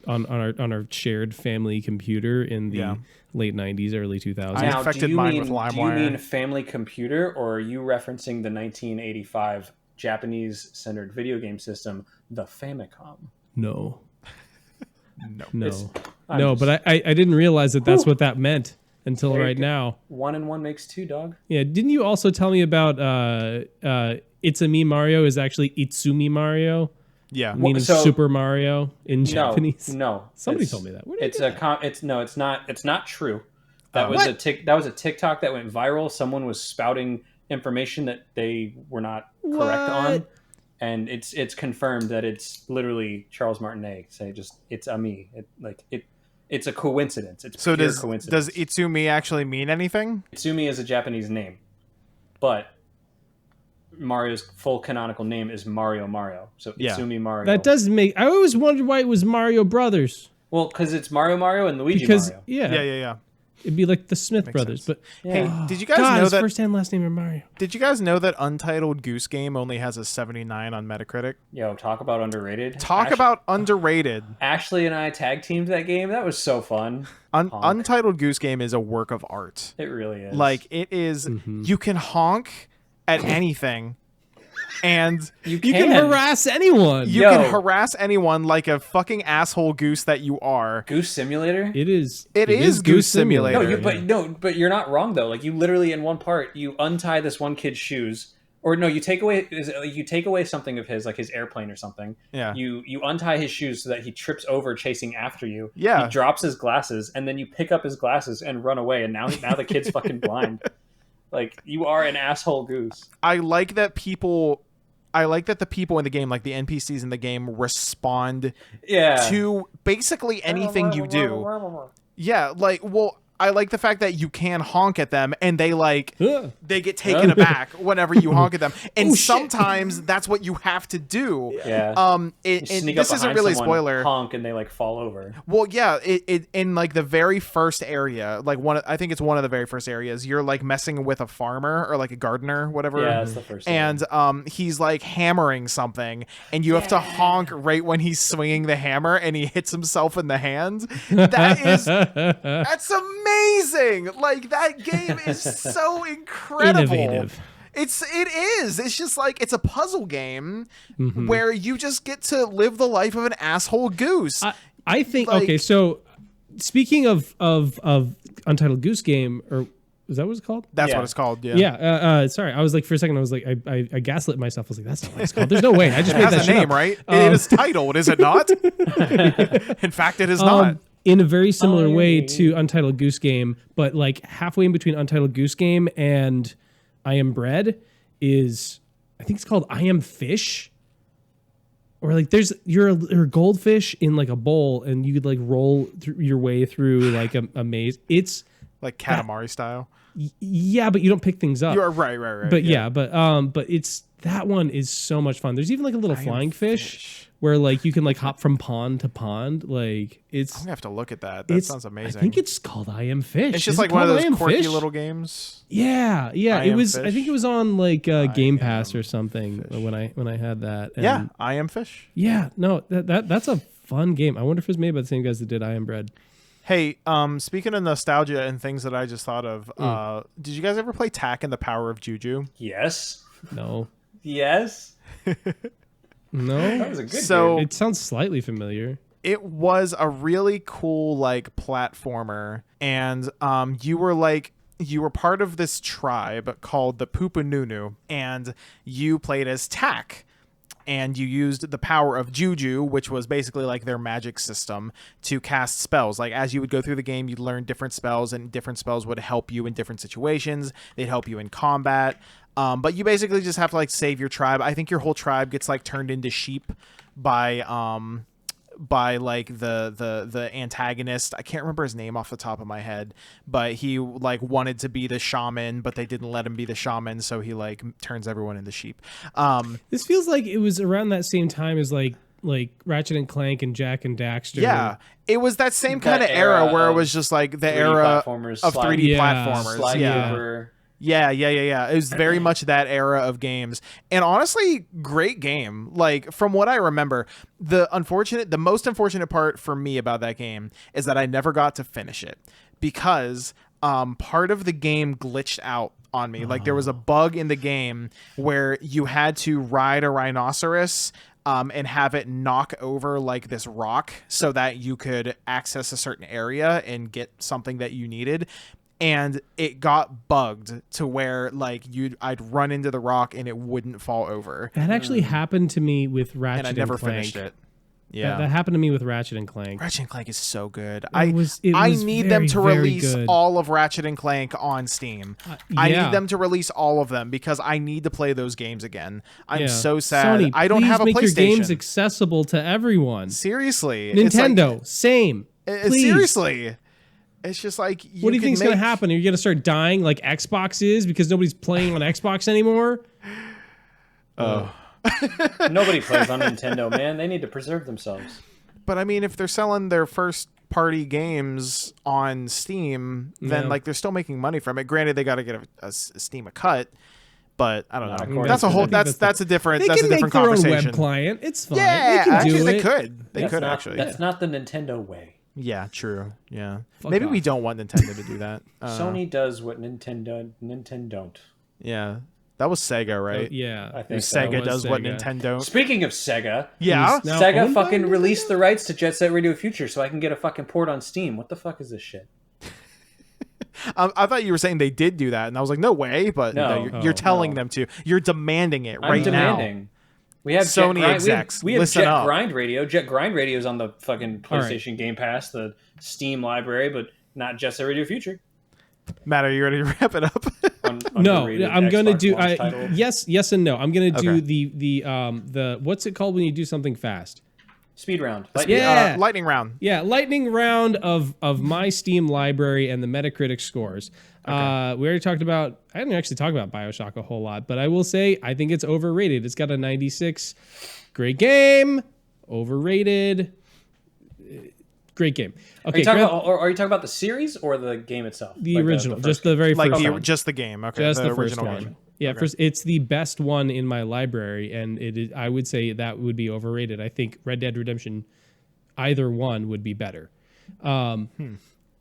on our shared family computer in the late 90s, early 2000s. I Now, infected do you mine mean, with do you LimeWire. mean family computer, or are you referencing the 1985 Japanese-centered video game system, the Famicom? No. No. No, but I didn't realize that that's what that meant until There you right go. now. 1 and 1 makes 2, dog. Yeah, didn't you also tell me about It's a Me Mario is actually Itsumi Mario, Yeah. meaning so- Super Mario in Japanese? No. Somebody It's- told me that. Where did I It's get that? it's not true. That was that was a TikTok that went viral. Someone was spouting information that they were not correct on. What? And it's confirmed that it's literally Charles Martinet saying just it's a me. It's a coincidence. It's So pure does coincidence. Itsumi actually mean anything? Itsumi is a Japanese name, but Mario's full canonical name is Mario. So Yeah. Itsumi Mario. That does make. I always wondered why it was Mario Brothers. well because it's Mario and Luigi Because Mario. Yeah. it'd be like the Smith Makes brothers. sense. But Hey, did you guys God, know his that? first and last name are Mario. Did you guys know that Untitled Goose Game only has a 79 on Metacritic? Yo, talk about underrated. Talk about underrated. Ashley and I tag teamed that game. That was so fun. Untitled Goose Game is a work of art. It really is. Like it is. Mm-hmm. You can honk at anything, and you You can harass anyone. you Yo. can harass anyone like a fucking asshole goose that you are. Goose Simulator. It is. It is Goose Simulator. But you're not wrong though. Like you literally in one part you untie this one kid's shoes, or no, you take away something of his, like his airplane or something. Yeah. You untie his shoes so that he trips over chasing after you. Yeah. He drops his glasses, and then you pick up his glasses and run away. And now the kid's fucking blind. Like you are an asshole goose. I like that the people in the game, like the NPCs in the game, respond Yeah. to basically anything you do. Yeah, like, well, I like the fact that you can honk at them and they they get taken aback whenever you honk at them. And sometimes that's what you have to do. Yeah. And Sneak this up isn't behind really someone, spoiler. honk, and they like fall over. Well, yeah, it in like the very first area, like I think it's one of the very first areas, you're like messing with a farmer or like a gardener, whatever. Yeah, that's the first. And he's like hammering something, and you have to honk right when he's swinging the hammer, and he hits himself in the hand. That's amazing. Like that game is so incredible. Innovative. It is. It's just like it's a puzzle game where you just get to live the life of an asshole goose. I think Like- okay. So speaking of Untitled Goose Game, or is that what it's called? That's Yeah. what it's called. Yeah. Yeah. Sorry, I was like for a second. I was like I gaslit myself. I was like, that's not what it's called. There's no way. I just It made has that a shit name, up. right? It is titled, is it not? In fact, it is not. In a very similar way to Untitled Goose Game, but like halfway in between Untitled Goose Game and I Am Bread is, I think it's called I Am Fish. Or like you're a goldfish in like a bowl and you could like roll your way through like a maze. It's Like Katamari style. yeah, but you don't pick things up. You're right. But yeah, but it's that one is so much fun. There's even like a little flying fish where like you can like hop from pond to pond. Like it's I'm gonna have to look at that. That sounds amazing. I think it's called I Am Fish. It's just Is it like one of called I those Am quirky Fish? little games. Yeah. I It Am was. I Fish. think it was on like Game Pass or something when I had that. And Yeah, I Am Fish. Yeah. No, that's a fun game. I wonder if it was made by the same guys that did I Am Bread. Hey, speaking of nostalgia and things that I just thought of, did you guys ever play Tak and the Power of Juju? Yes. No. Yes. No. That was a good So- game. It sounds slightly familiar. It was a really cool like platformer, and you were part of this tribe called the Pupanunu, and you played as Tak. and you used the power of Juju, which was basically like their magic system, to cast spells. Like as you would go through the game, you'd learn different spells, and different spells would help you in different situations. They'd help you in combat. But you basically just have to like save your tribe. I think your whole tribe gets like turned into sheep by like the antagonist. I can't remember his name off the top of my head, but he like wanted to be the shaman, but they didn't let him be the shaman, so he like turns everyone into sheep. This feels like it was around that same time as like Ratchet and Clank and Jack and Daxter. Yeah, it was that same kind of era where it was just like the era of 3D platformers. Yeah. It was very much that era of games. And honestly, great game. Like, from what I remember, the most unfortunate part for me about that game is that I never got to finish it because part of the game glitched out on me. Like, there was a bug in the game where you had to ride a rhinoceros and have it knock over like this rock so that you could access a certain area and get something that you needed. And it got bugged to where like I'd run into the rock and it wouldn't fall over. That actually happened to me with Ratchet and Clank. And I never finished it. Yeah, that happened to me with Ratchet and Clank. Ratchet and Clank is so good. I need them to release all of Ratchet and Clank on Steam. I need them to release all of them because I need to play those games again. I'm so sad. Sony, I don't have a PlayStation. Please make your games accessible to everyone. Seriously, Nintendo, same. Seriously. It's just like, what do you think is going to happen? Are you going to start dying like Xbox is because nobody's playing on Xbox anymore? Oh. Nobody plays on Nintendo, man. They need to preserve themselves. But I mean, if they're selling their first party games on Steam, then like they're still making money from it. Granted, they got to get a Steam a cut. But I don't know. That's a whole. That's a different. That's a different conversation. Their own web client. It's fine. Yeah, they can do they it. could. They could actually. That's not the Nintendo way. Yeah, true. Yeah, maybe we don't want Nintendo to do that. Sony does what Nintendo don't. Yeah, that was Sega, right? Yeah, I think Sega does what Nintendo. Speaking of Sega, Sega fucking released the rights to Jet Set Radio Future, so I can get a fucking port on Steam. What the fuck is this shit? I thought you were saying they did do that, and I was like, no way. But you're telling them to. You're demanding it right now. We have Sony execs. We have Jet Grind Radio. Jet Grind Radio is on the fucking PlayStation Game Pass, the Steam library, but not Jet Set Radio Future. Matt, are you ready to wrap it up? No, I'm going to do yes and no. I'm going to do the what's it called when you do something fast? Speed round. Lightning round. Yeah, lightning round of my Steam library and the Metacritic scores. Okay. We already talked about, I didn't actually talk about BioShock a whole lot, but I will say I think it's overrated. It's got a 96. Great game. Overrated. Great game. Okay. Are you talking about the series or the game itself? The original, just the very first one. Just the game. Okay. Just the original first one. Version. Yeah, okay. It's the best one in my library, and I would say that would be overrated. I think Red Dead Redemption, either one would be better.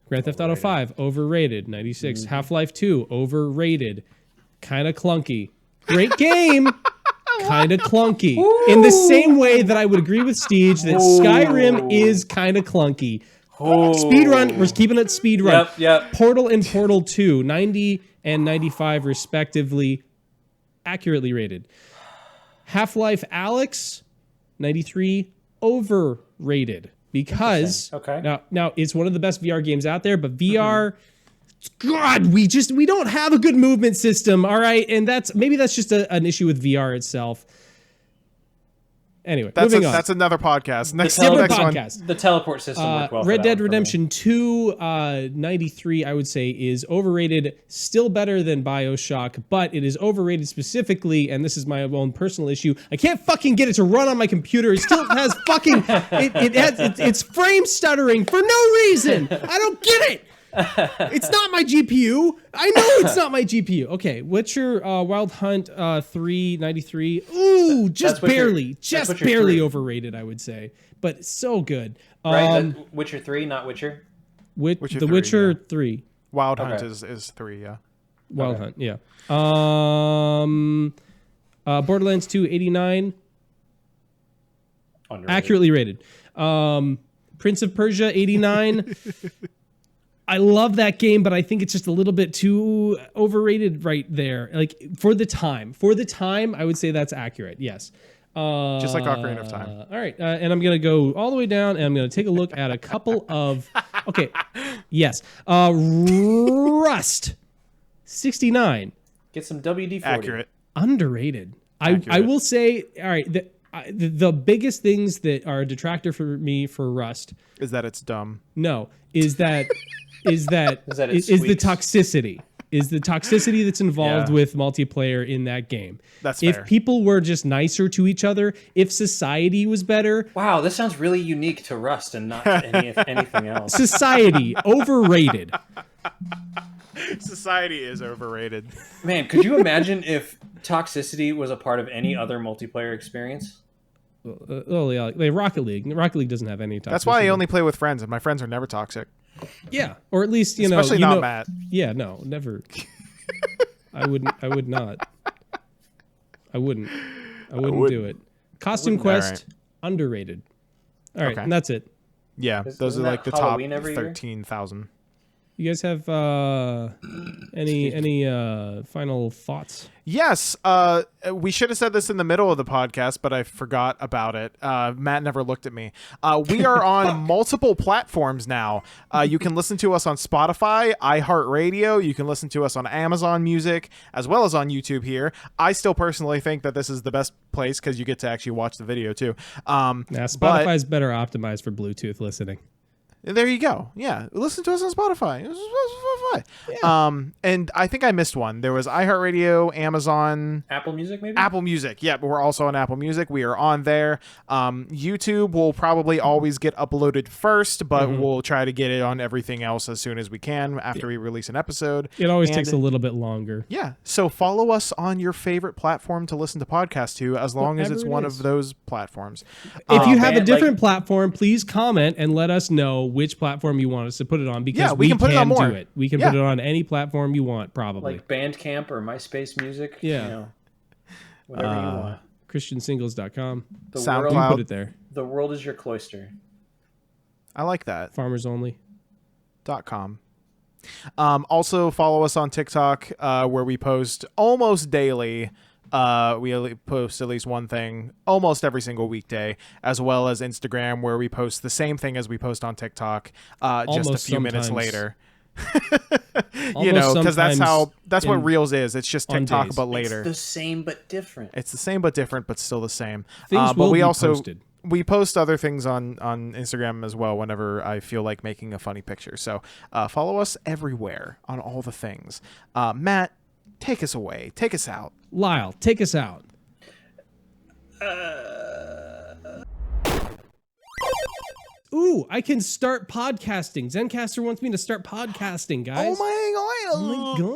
Grand Theft Auto 5, overrated, 96. Half-Life 2, overrated, kind of clunky. Great game, kind of clunky. Ooh. In the same way that I would agree with Steej that Skyrim is kind of clunky. Speedrun, we're keeping it speedrun. Yep. Portal and Portal 2, 90 and 95 respectively, accurately rated. Half-Life Alyx, 93, overrated. Because now it's one of the best VR games out there, but VR, God, we don't have a good movement system, all right? And that's just an issue with VR itself. Anyway, moving on. That's another podcast. Next podcast. One. The teleport system worked well for Red Dead Redemption 2, 93, I would say, is overrated. Still better than BioShock, but it is overrated specifically, and this is my own personal issue. I can't fucking get it to run on my computer. It still has fucking... it's frame stuttering for no reason. I don't get it. It's not my GPU. I know it's not my GPU. Okay, Witcher Wild Hunt 393. Ooh, just barely overrated, I would say. But so good. Right, Witcher 3, not Witcher? Witcher 3. Wild Hunt is 3, yeah. Wild Hunt, yeah. Borderlands 2, 89. Underrated. Accurately rated. Prince of Persia, 89. I love that game, but I think it's just a little bit too overrated right there. Like for the time, I would say that's accurate. Yes. Just like Ocarina of Time. All right, and I'm gonna go all the way down, and I'm gonna take a look at a couple of. Okay, yes, Rust, 69, Get some WD-40. Accurate. underrated. I Accurate. will say, all right, the biggest things that are a detractor for me for Rust, Is that it's dumb? no, is the toxicity. Is the toxicity that's involved Yeah. with multiplayer in that game. That's if fair. people were just nicer to each other, if society was better, Wow, this sounds really unique to Rust and not to anything else. society overrated. Society is overrated. Man, could you imagine if toxicity was a part of any other multiplayer experience? Oh yeah, like Rocket League. Rocket League doesn't have any toxicity. That's why I only play with friends, and my friends are never toxic. Yeah, or at least Especially not Matt. Yeah, no, never. I wouldn't. I would not. I wouldn't do it. Costume Quest, All right. underrated. All right, Okay. and that's it. Yeah, those are Isn't like the that top Halloween every year? 13,000. You guys have any final thoughts? Yes, we should have said this in the middle of the podcast, but I forgot about it. Matt never looked at me. We are on multiple platforms now. You can listen to us on Spotify, iHeartRadio. You can listen to us on Amazon Music, as well as on YouTube here. I still personally think that this is the best place because you get to actually watch the video too. Spotify's better optimized for Bluetooth listening. There you go. Yeah, listen to us on Spotify. Yeah. And I think I missed one. There was iHeartRadio, Amazon, Apple Music, maybe? Apple Music. Yeah, but we're also on Apple Music. We are on there. YouTube will probably always get uploaded first, but we'll try to get it on everything else as soon as we can after we release an episode. It always takes a little bit longer. Yeah. So follow us on your favorite platform to listen to podcasts to, as long as it's Whatever it one is. of those platforms. If you have a man, different platform, please comment and let us know which platform you want us to put it on, because we can put it on more. do it. We can Yeah. put it on any platform you want, probably. Like Bandcamp or MySpace Music? Yeah. You know, whatever you want. ChristianSingles.com. The SoundCloud. You can world, put it there. the world is your cloister. I like that. Farmers only. .com. Also follow us on TikTok, where we post almost daily. We post at least one thing almost every single weekday, as well as Instagram, where we post the same thing as we post on TikTok, just a Almost few minutes sometimes. later. Almost Because that's what in- Reels is. It's just on TikTok, days. but later. It's the same but different. It's the same but different, but still the same. Things But will we be also posted. we post other things on Instagram as well whenever I feel like making a funny picture. So follow us everywhere on all the things. Matt, take us away. Take us out. Lyle, take us out. Ooh, I can start podcasting. Zencaster wants me to start podcasting, guys. Oh my god. Oh my god.